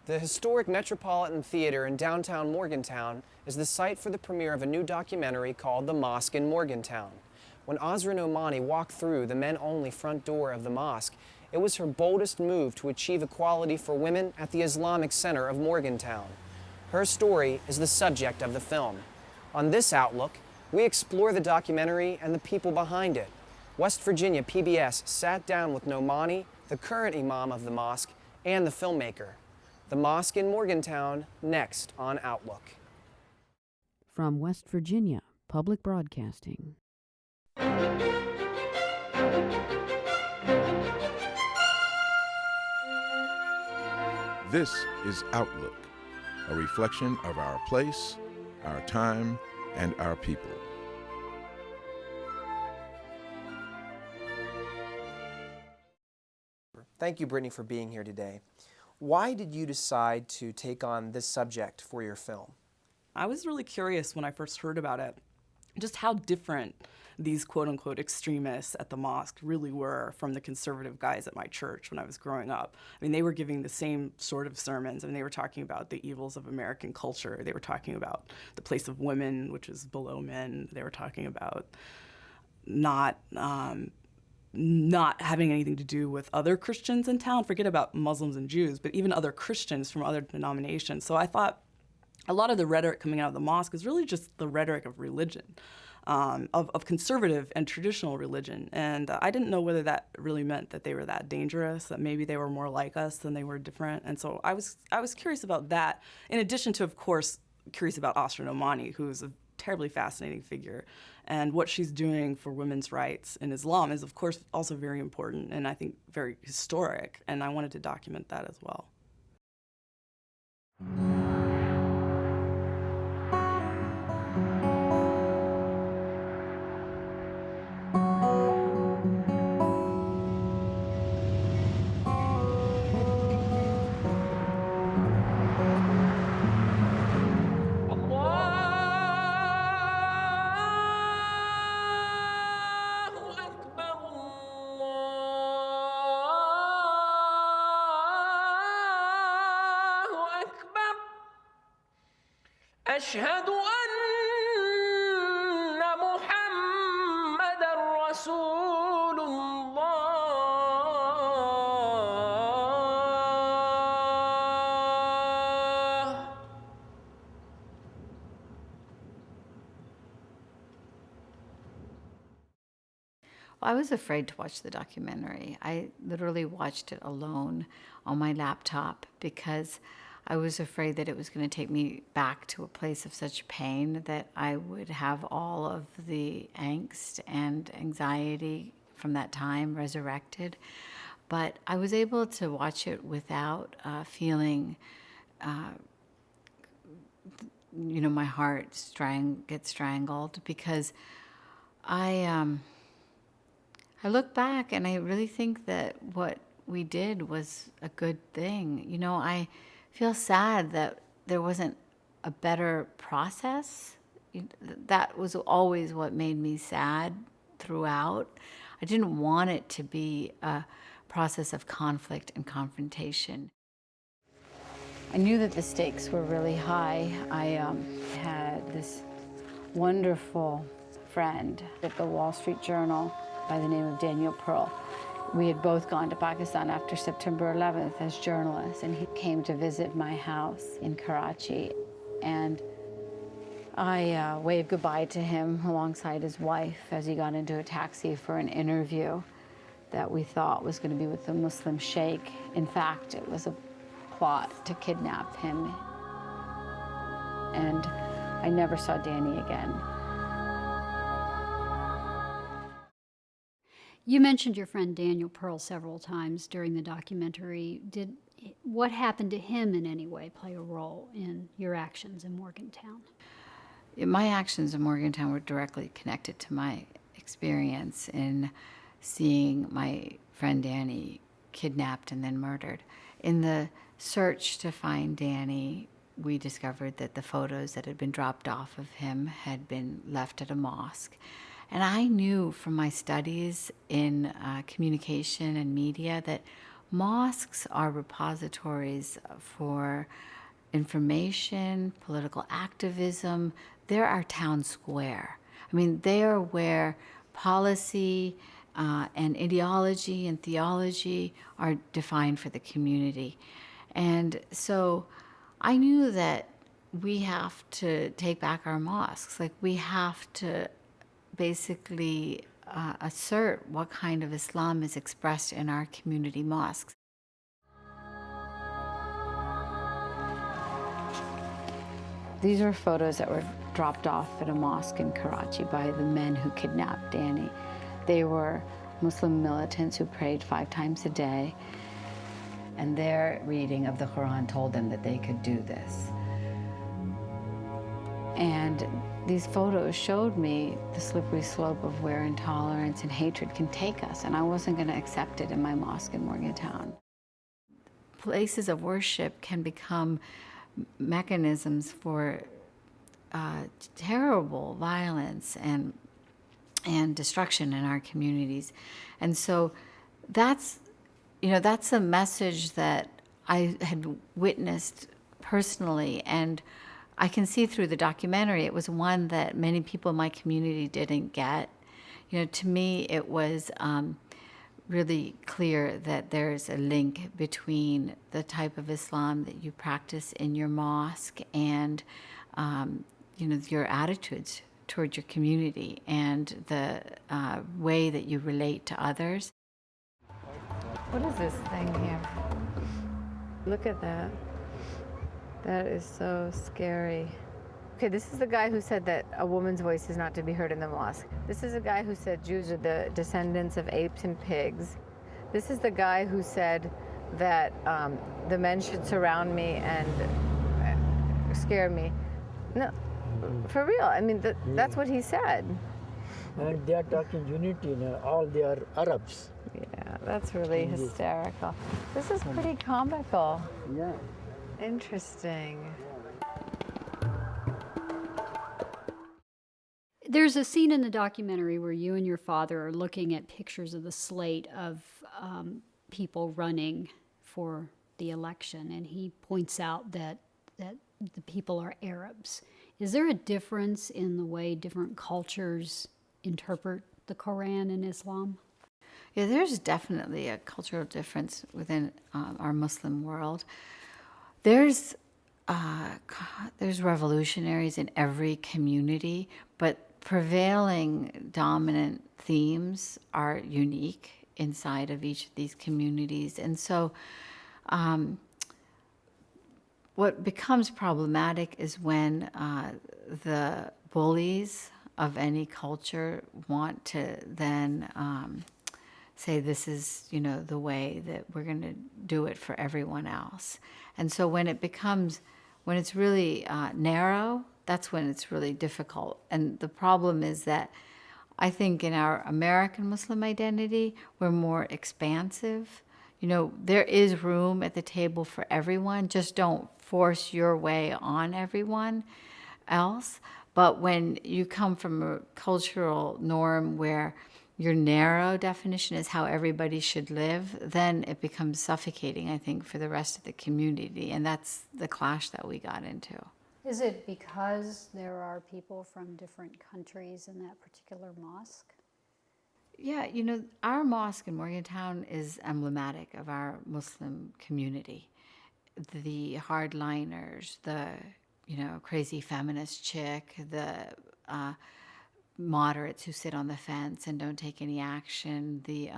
The historic Metropolitan Theater in downtown Morgantown is the site for the premiere of a new documentary called The Mosque in Morgantown. When Azra Nomani walked through the men-only front door of the mosque, it was her boldest move to achieve equality for women at the Islamic center of Morgantown. Her story is the subject of the film. On this Outlook, we explore the documentary and the people behind it. West Virginia PBS sat down with Nomani, the current Imam of the mosque, and the filmmaker. The Mosque in Morgantown, next on Outlook. From West Virginia Public Broadcasting. This is Outlook, a reflection of our place, our time, and our people. Thank you, Brittany, for being here today. Why did you decide to take on this subject for your film? I was really curious when I first heard about it, just how different these quote-unquote extremists at the mosque really were from the conservative guys at my church when I was growing up. I mean, they were giving the same sort of sermons. I mean, they were talking about the evils of American culture. They were talking about the place of women, which is below men. They were talking about not having anything to do with other Christians in town. Forget about Muslims and Jews, but even other Christians from other denominations. So I thought a lot of the rhetoric coming out of the mosque is really just the rhetoric of religion, of conservative and traditional religion. And I didn't know whether that really meant that they were that dangerous, that maybe they were more like us than they were different. And so I was curious about that, in addition to, of course, curious about Azra Nomani, who's a terribly fascinating figure. And what she's doing for women's rights in Islam is, of course, also very important and I think very historic. And I wanted to document that as well. أشهد أن محمدًا رسول الله. I was afraid to watch the documentary. I literally watched it alone on my laptop because I was afraid that it was going to take me back to a place of such pain that I would have all of the angst and anxiety from that time resurrected. But I was able to watch it without feeling, my heart get strangled, because I look back and I really think that what we did was a good thing. I feel sad that there wasn't a better process. That was always what made me sad throughout. I didn't want it to be a process of conflict and confrontation. I knew that the stakes were really high. I had this wonderful friend at the Wall Street Journal by the name of Daniel Pearl. We had both gone to Pakistan after September 11th as journalists, and he came to visit my house in Karachi. And I waved goodbye to him alongside his wife as he got into a taxi for an interview that we thought was going to be with a Muslim sheikh. In fact, it was a plot to kidnap him. And I never saw Danny again. You mentioned your friend Daniel Pearl several times during the documentary. Did what happened to him in any way play a role in your actions in Morgantown? My actions in Morgantown were directly connected to my experience in seeing my friend Danny kidnapped and then murdered. In the search to find Danny, we discovered that the photos that had been dropped off of him had been left at a mosque. And I knew from my studies in communication and media that mosques are repositories for information, political activism. They're our town square. I mean, they are where policy and ideology and theology are defined for the community. And so I knew that we have to take back our mosques. Like, we have to basically assert what kind of Islam is expressed in our community mosques. These were photos that were dropped off at a mosque in Karachi by the men who kidnapped Danny. They were Muslim militants who prayed 5 times a day, and their reading of the Quran told them that they could do this. And these photos showed me the slippery slope of where intolerance and hatred can take us, and I wasn't going to accept it in my mosque in Morgantown. Places of worship can become mechanisms for terrible violence and destruction in our communities. And so that's a message that I had witnessed personally, and I can see through the documentary, it was one that many people in my community didn't get. To me, it was really clear that there's a link between the type of Islam that you practice in your mosque and, your attitudes toward your community and the way that you relate to others. What is this thing here? Look at that. That is so scary. Okay, this is the guy who said that a woman's voice is not to be heard in the mosque. This is a guy who said Jews are the descendants of apes and pigs. This is the guy who said that the men should surround me and scare me. No, for real. I mean, that's what he said. And they are talking unity, all they are Arabs. Yeah, that's really hysterical. This is pretty comical. Yeah. Interesting. There's a scene in the documentary where you and your father are looking at pictures of the slate of people running for the election, and he points out that the people are Arabs. Is there a difference in the way different cultures interpret the Quran and Islam? Yeah, there's definitely a cultural difference within our Muslim world. There's revolutionaries in every community, but prevailing dominant themes are unique inside of each of these communities. And so what becomes problematic is when the bullies of any culture want to then say this is, the way that we're going to do it for everyone else. And so when it's really narrow, that's when it's really difficult. And the problem is that I think in our American Muslim identity, we're more expansive. There is room at the table for everyone. Just don't force your way on everyone else. But when you come from a cultural norm where your narrow definition is how everybody should live, then it becomes suffocating, I think, for the rest of the community. And that's the clash that we got into. Is it because there are people from different countries in that particular mosque? Yeah, our mosque in Morgantown is emblematic of our Muslim community. The hardliners, the crazy feminist chick, the moderates who sit on the fence and don't take any action, the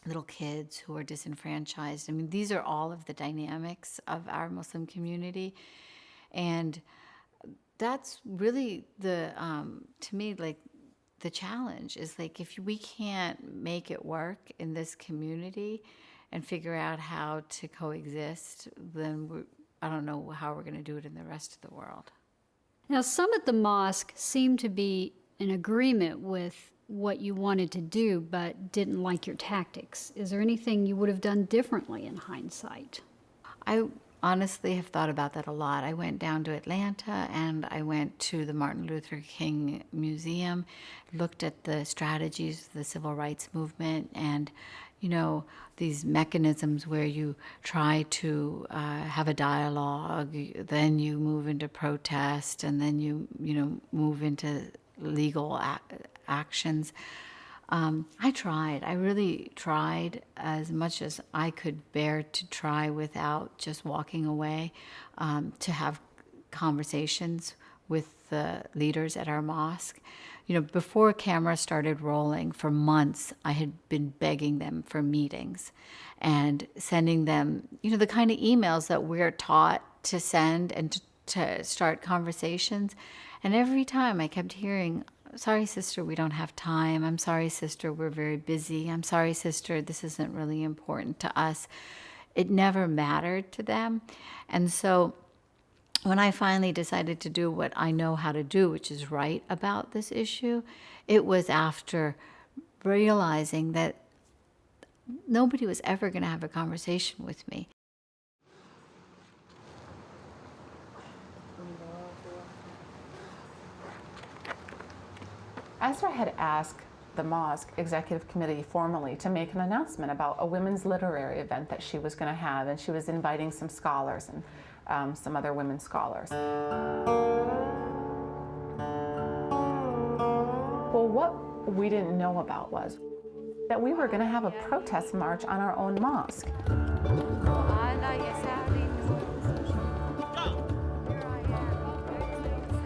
little kids who are disenfranchised. I mean, these are all of the dynamics of our Muslim community. And that's really to me, the challenge is if we can't make it work in this community and figure out how to coexist, then I don't know how we're going to do it in the rest of the world. Now, some at the mosque seem to be in agreement with what you wanted to do, but didn't like your tactics. Is there anything you would have done differently in hindsight? I honestly have thought about that a lot. I went down to Atlanta and I went to the Martin Luther King Museum, looked at the strategies of the civil rights movement, and these mechanisms where you try to have a dialogue, then you move into protest, and then you move into legal actions. I really tried as much as I could bear to try without just walking away, to have conversations with the leaders at our mosque. Before cameras started rolling, for months, I had been begging them for meetings and sending them, the kind of emails that we're taught to send and to start conversations. And every time I kept hearing, "Sorry, sister, we don't have time. I'm sorry, sister, we're very busy. I'm sorry, sister, this isn't really important to us." It never mattered to them. And so when I finally decided to do what I know how to do, which is write about this issue, it was after realizing that nobody was ever going to have a conversation with me. Ezra had asked the mosque executive committee formally to make an announcement about a women's literary event that she was going to have, and she was inviting some scholars and some other women scholars. Well, what we didn't know about was that we were going to have a protest march on our own mosque.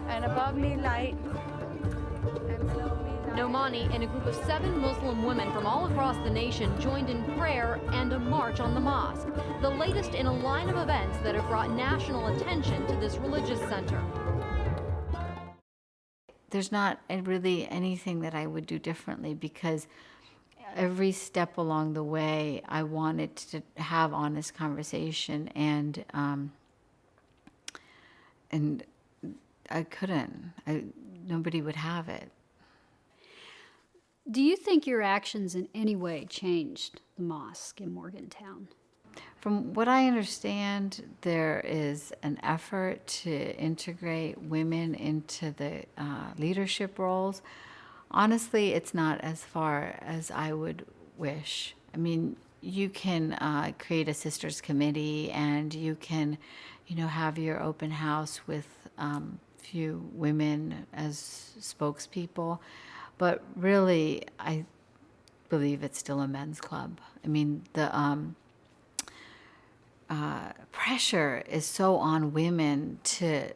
And above me, light. Nomani and a group of 7 Muslim women from all across the nation joined in prayer and a march on the mosque, the latest in a line of events that have brought national attention to this religious center. There's not really anything that I would do differently, because every step along the way I wanted to have honest conversation, and I couldn't. Nobody would have it. Do you think your actions in any way changed the mosque in Morgantown? From what I understand, there is an effort to integrate women into the leadership roles. Honestly, it's not as far as I would wish. I mean, you can create a sisters committee, and you can, have your open house with few women as spokespeople. But really, I believe it's still a men's club. I mean, the pressure is so on women to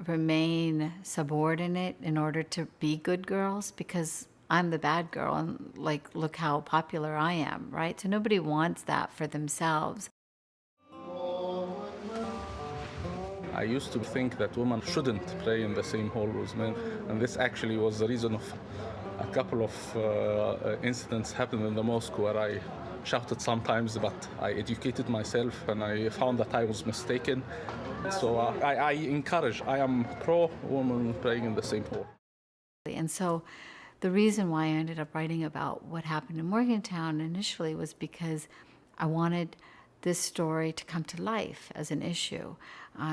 remain subordinate in order to be good girls, because I'm the bad girl, and look how popular I am, right? So nobody wants that for themselves. I used to think that women shouldn't pray in the same hall with men, and this actually was the reason of a couple of incidents happened in the mosque where I shouted sometimes, but I educated myself and I found that I was mistaken. So I am pro-women praying in the same hall. And so the reason why I ended up writing about what happened in Morgantown initially was because I wanted this story to come to life as an issue.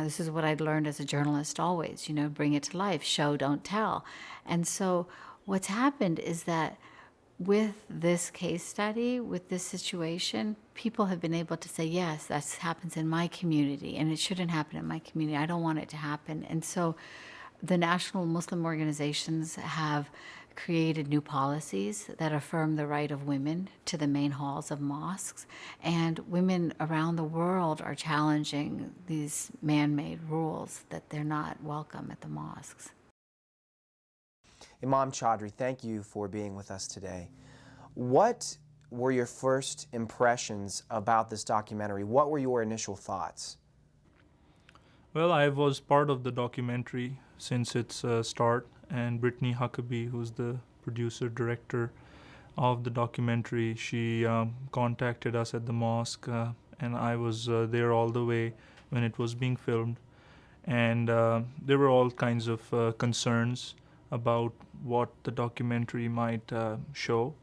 This is what I'd learned as a journalist always, bring it to life, show, don't tell. And so what's happened is that with this case study, with this situation, people have been able to say, yes, that happens in my community, and it shouldn't happen in my community. I don't want it to happen. And so the national Muslim organizations have created new policies that affirm the right of women to the main halls of mosques, and women around the world are challenging these man-made rules that they're not welcome at the mosques. Imam Chaudhry, thank you for being with us today. What were your first impressions about this documentary? What were your initial thoughts? Well, I was part of the documentary since its start, and Brittany Huckabee, who's the producer, director of the documentary, she contacted us at the mosque, and I was there all the way when it was being filmed. And there were all kinds of concerns about what the documentary might show.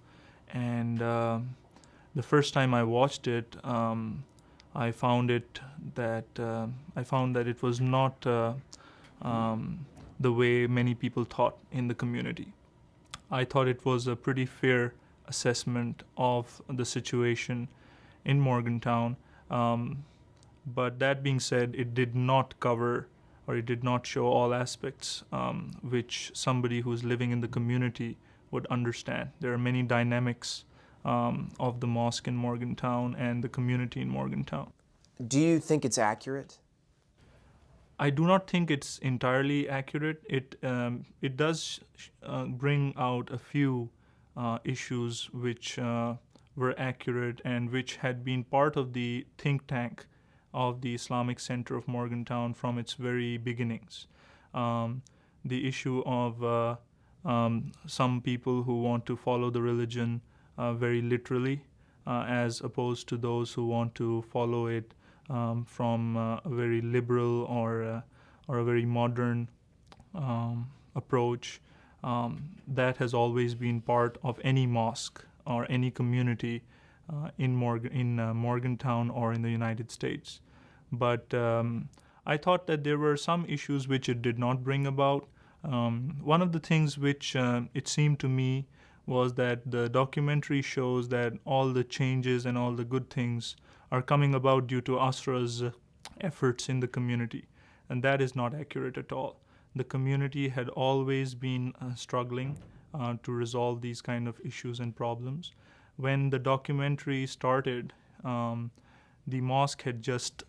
And the first time I watched it, I found that it was not the way many people thought in the community. I thought it was a pretty fair assessment of the situation in Morgantown. But that being said, it did not cover, or it did not show all aspects which somebody who's living in the community would understand. There are many dynamics of the mosque in Morgantown and the community in Morgantown. Do you think it's accurate? I do not think it's entirely accurate. It does bring out a few issues which were accurate and which had been part of the think tank of the Islamic Center of Morgantown from its very beginnings. The issue of some people who want to follow the religion very literally, as opposed to those who want to follow it from a very liberal or a very modern approach. That has always been part of any mosque or any community in Morgantown or in the United States. But I thought that there were some issues which it did not bring about. One of the things which it seemed to me was that the documentary shows that all the changes and all the good things are coming about due to Asra's efforts in the community. And that is not accurate at all. The community had always been struggling to resolve these kind of issues and problems. When the documentary started, the mosque had just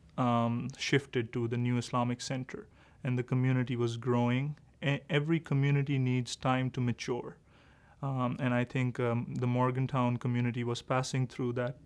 shifted to the new Islamic Center, and the community was growing. Every community needs time to mature. And I think the Morgantown community was passing through that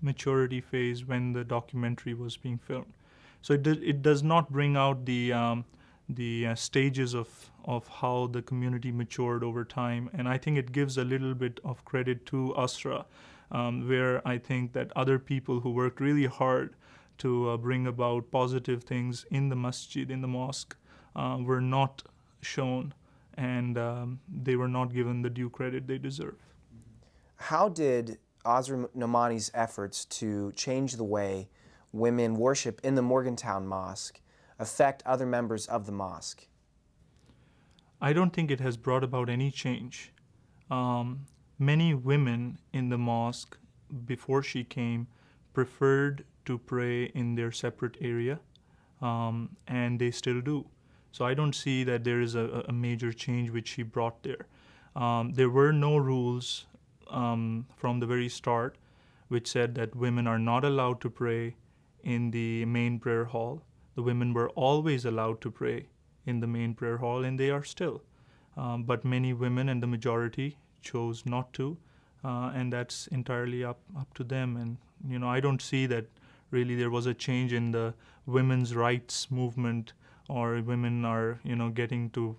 maturity phase when the documentary was being filmed. So it does not bring out the stages of how the community matured over time. And I think it gives a little bit of credit to Asra, where I think that other people who worked really hard to bring about positive things in the masjid, in the mosque, were not shown, and they were not given the due credit they deserve. How did Azra Nomani's efforts to change the way women worship in the Morgantown Mosque affect other members of the mosque? I don't think it has brought about any change. Many women in the mosque, before she came, preferred to pray in their separate area, and they still do. So I don't see that there is a major change which she brought there. There were no rules from the very start which said that women are not allowed to pray in the main prayer hall. The women were always allowed to pray in the main prayer hall, and they are still. But many women, and the majority, chose not to, and that's entirely up to them. And I don't see that really there was a change in the women's rights movement, or women are getting to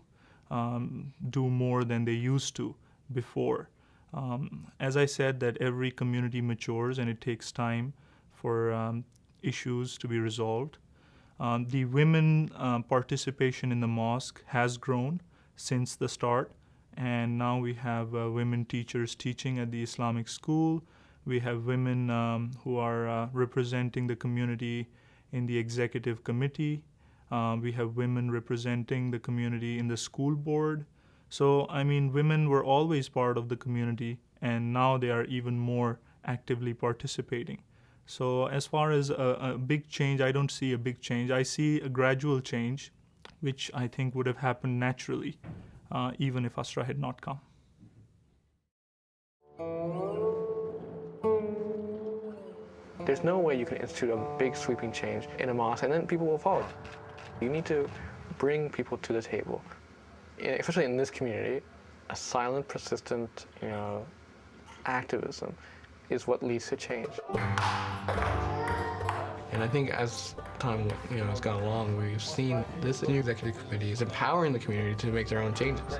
do more than they used to before. As I said, that every community matures and it takes time for issues to be resolved. The women participation in the mosque has grown since the start, and now we have women teachers teaching at the Islamic school. We have women who are representing the community in the executive committee. We have women representing the community in the school board. So, women were always part of the community, and now they are even more actively participating. So as far as a big change, I don't see a big change. I see a gradual change, which I think would have happened naturally, even if Asra had not come. There's no way you can institute a big sweeping change in a mosque and then people will follow. You need to bring people to the table. Especially in this community, a silent, persistent, activism is what leads to change. And I think as time has gone along, we've seen this new executive committee is empowering the community to make their own changes.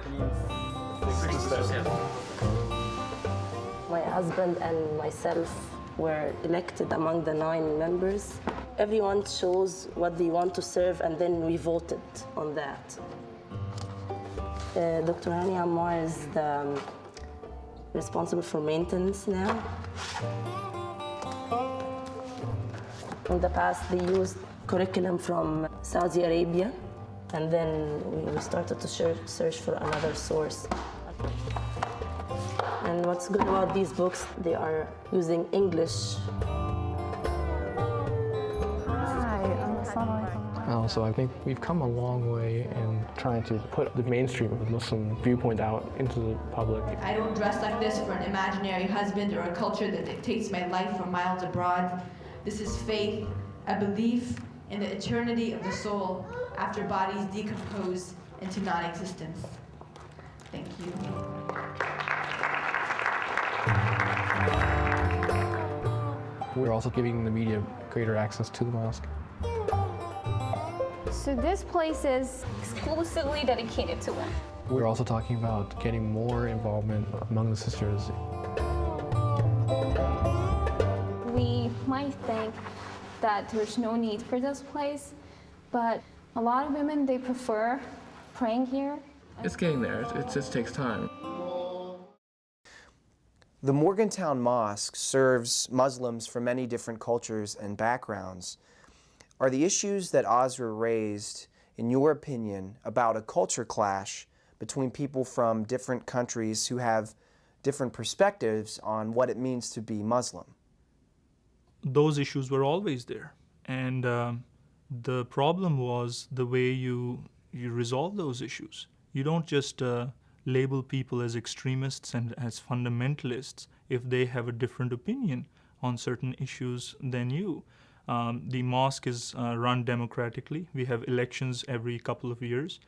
My husband and myself were elected among the 9 members. Everyone chose what they want to serve, and then we voted on that. Dr. Hani Ammar is the responsible for maintenance now. In the past, they used curriculum from Saudi Arabia, and then we started to search for another source. And And what's good about these books, they are using English. So I think we've come a long way in trying to put the mainstream of the Muslim viewpoint out into the public. I don't dress like this for an imaginary husband or a culture that dictates my life from miles abroad. This is faith, a belief in the eternity of the soul after bodies decompose into non-existence. Thank you. We're also giving the media greater access to the mosque. So this place is exclusively dedicated to women. We're also talking about getting more involvement among the sisters. We might think that there's no need for this place, but a lot of women, they prefer praying here. It's getting there. It just takes time. The Morgantown Mosque serves Muslims from many different cultures and backgrounds. Are the issues that Azra raised, in your opinion, about a culture clash between people from different countries who have different perspectives on what it means to be Muslim? Those issues were always there. And the problem was the way you resolve those issues. You don't just label people as extremists and as fundamentalists if they have a different opinion on certain issues than you. The mosque is run democratically. We have elections every couple of years.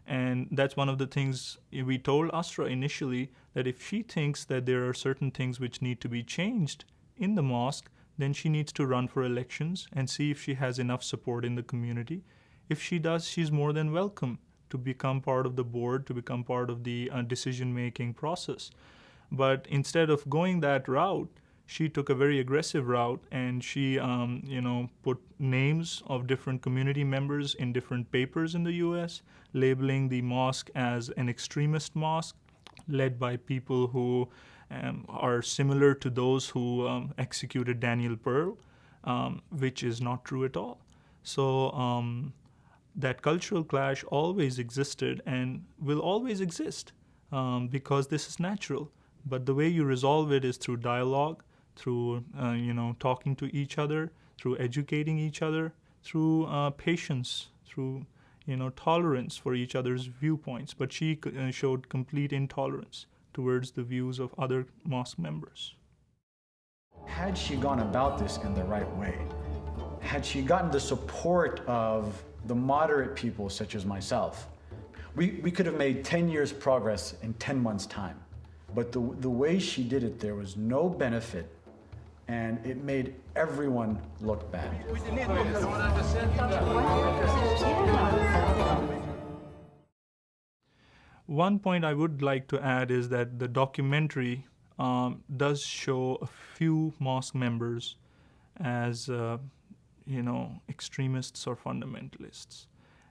And that's one of the things we told Asra initially, that if she thinks that there are certain things which need to be changed in the mosque, then she needs to run for elections and see if she has enough support in the community. If she does, she's more than welcome to become part of the board, to become part of the decision-making process. But instead of going that route, she took a very aggressive route, and she put names of different community members in different papers in the US, labeling the mosque as an extremist mosque led by people who are similar to those who executed Daniel Pearl, which is not true at all. So that cultural clash always existed and will always exist because this is natural. But the way you resolve it is through dialogue, through talking to each other, through educating each other, through patience, through tolerance for each other's viewpoints. But she showed complete intolerance towards the views of other mosque members. Had she gone about this in the right way, had she gotten the support of the moderate people such as myself, we could have made 10 years progress in 10 months' time. But the way she did it, there was no benefit, and it made everyone look bad. One point I would like to add is that the documentary does show a few mosque members as extremists or fundamentalists.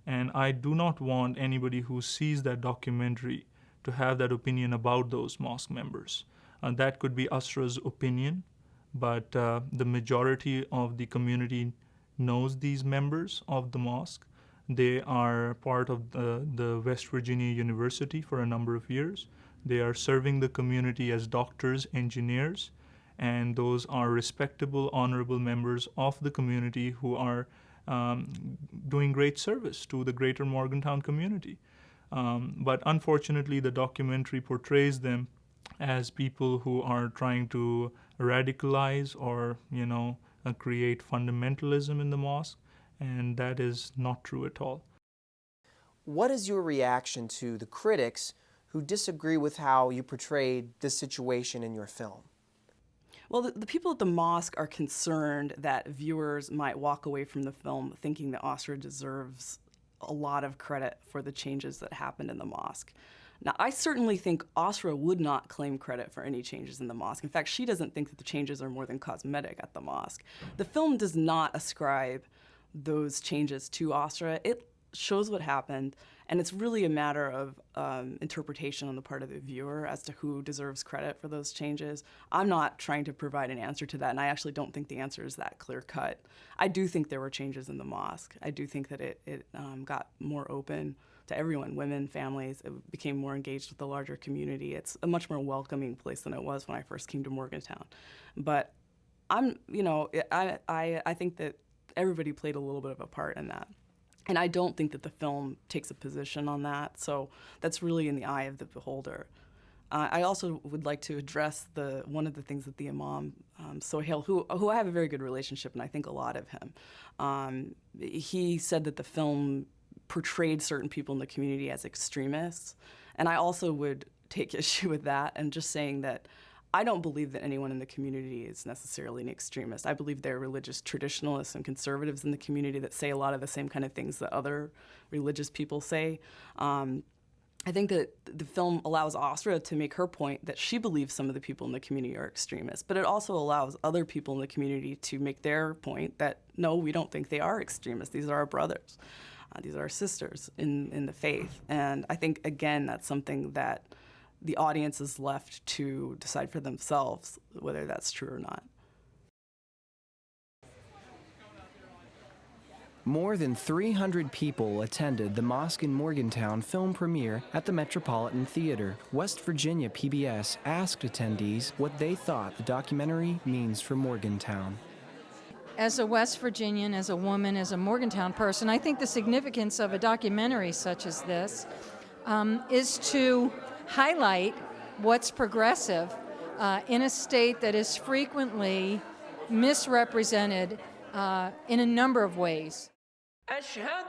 And I do not want anybody who sees that documentary to have that opinion about those mosque members. That could be Asra's opinion, but the majority of the community knows these members of the mosque. They are part of the West Virginia University for a number of years. They are serving the community as doctors, engineers, and those are respectable, honorable members of the community who are doing great service to the greater Morgantown community. But unfortunately, the documentary portrays them as people who are trying to radicalize or, create fundamentalism in the mosque, and that is not true at all. What is your reaction to the critics who disagree with how you portrayed this situation in your film? Well, the people at the mosque are concerned that viewers might walk away from the film thinking that Asra deserves a lot of credit for the changes that happened in the mosque. Now, I certainly think Asra would not claim credit for any changes in the mosque. In fact, she doesn't think that the changes are more than cosmetic at the mosque. The film does not ascribe those changes to Asra. It shows what happened, and it's really a matter of interpretation on the part of the viewer as to who deserves credit for those changes. I'm not trying to provide an answer to that, and I actually don't think the answer is that clear-cut. I do think there were changes in the mosque. I do think that it got more open, to everyone, women, families. It became more engaged with the larger community. It's a much more welcoming place than it was when I first came to Morgantown. But I think that everybody played a little bit of a part in that. And I don't think that the film takes a position on that. So that's really in the eye of the beholder. I also would like to address one of the things that the Imam, Sohail, who I have a very good relationship, and I think a lot of him, he said that the film portrayed certain people in the community as extremists. And I also would take issue with that and just saying that I don't believe that anyone in the community is necessarily an extremist. I believe there are religious traditionalists and conservatives in the community that say a lot of the same kind of things that other religious people say. I think that the film allows Asra to make her point that she believes some of the people in the community are extremists, but it also allows other people in the community to make their point that, no, we don't think they are extremists. These are our brothers. These are our sisters in the faith. And I think, again, that's something that the audience is left to decide for themselves whether that's true or not. More than 300 people attended the Mosque in Morgantown film premiere at the Metropolitan Theater. West Virginia PBS asked attendees what they thought the documentary means for Morgantown. As a West Virginian, as a woman, as a Morgantown person, I think the significance of a documentary such as this is to highlight what's progressive in a state that is frequently misrepresented in a number of ways. أشهد